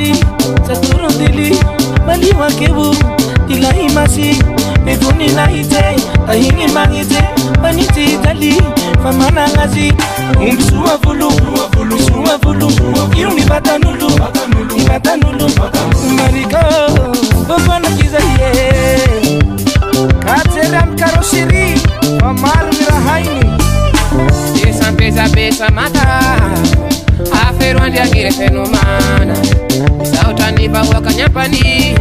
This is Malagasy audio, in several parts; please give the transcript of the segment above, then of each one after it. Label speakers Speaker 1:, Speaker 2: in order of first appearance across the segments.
Speaker 1: masi saturundili mali wakebu ilahi masi mevuni na ite ahingi mangite paniti itali famana ngazi umsuwa vulu yumi batanulu mariko bofana kizaye kateram karoshiri famar mirahaini pesa mata aferu andi angire fenomana sautani bawa kanyapani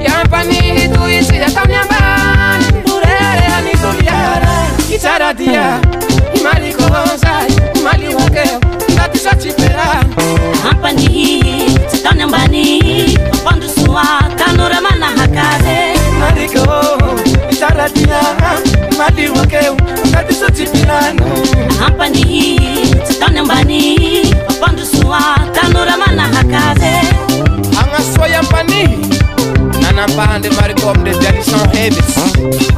Speaker 1: yampani tuisi ya kamnyambani urere anituliara kitaradia imali kohonzai imali wakeo ngatisa chipera
Speaker 2: hampani kamnyambani pandu suwa kanura mana hakare
Speaker 1: mariko kitaradia imali wakeo ngatisa chipera
Speaker 2: hampani kamnyambani pandu suwa kanura mana hakare
Speaker 1: angaswa yampani nana pande marikom de Jalison Heavis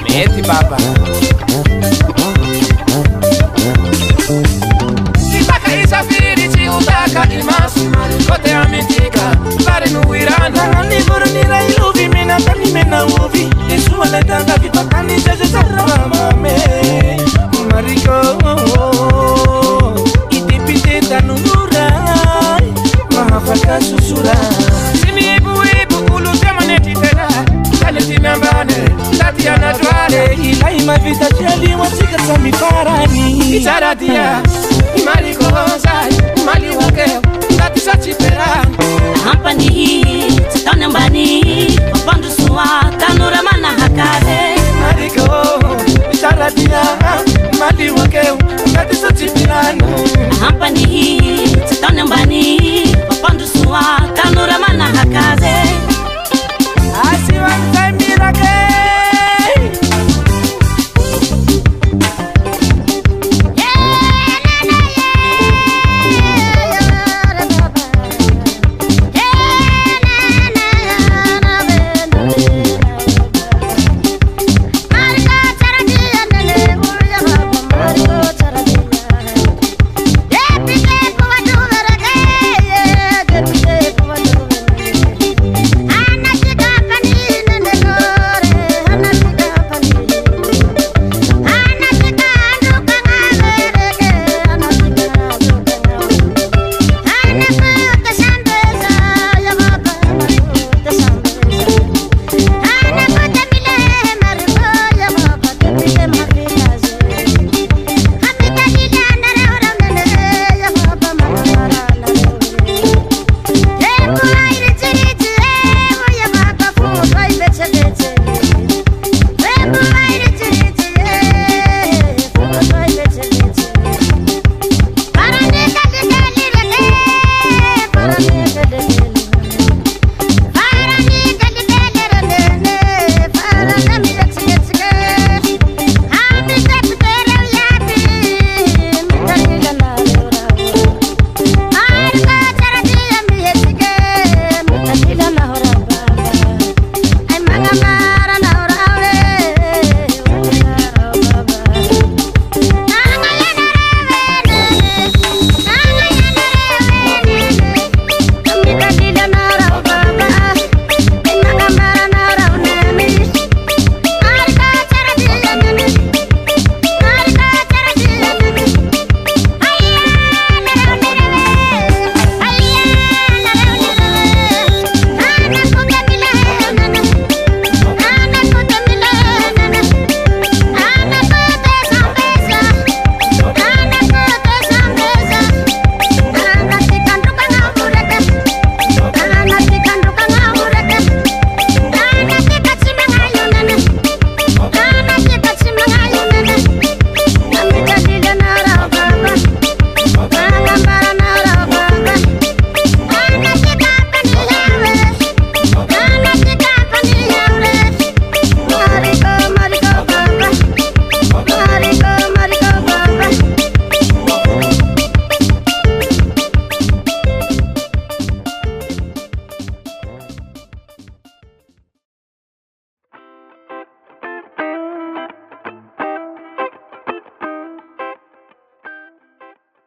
Speaker 1: meti baba kitaka isafiri chiutaka imasi kote amitika pare nuirana niburu nira iluvi mina kani mena uvi isuwa letanga vipakani jaje zaramame mariko itipite tanungura mahafaka susura Tatiana Dwale ilai mavita jeli wasika samifarani itaradia imali kohonzai imali wakeo ngatisa chipera
Speaker 2: hampani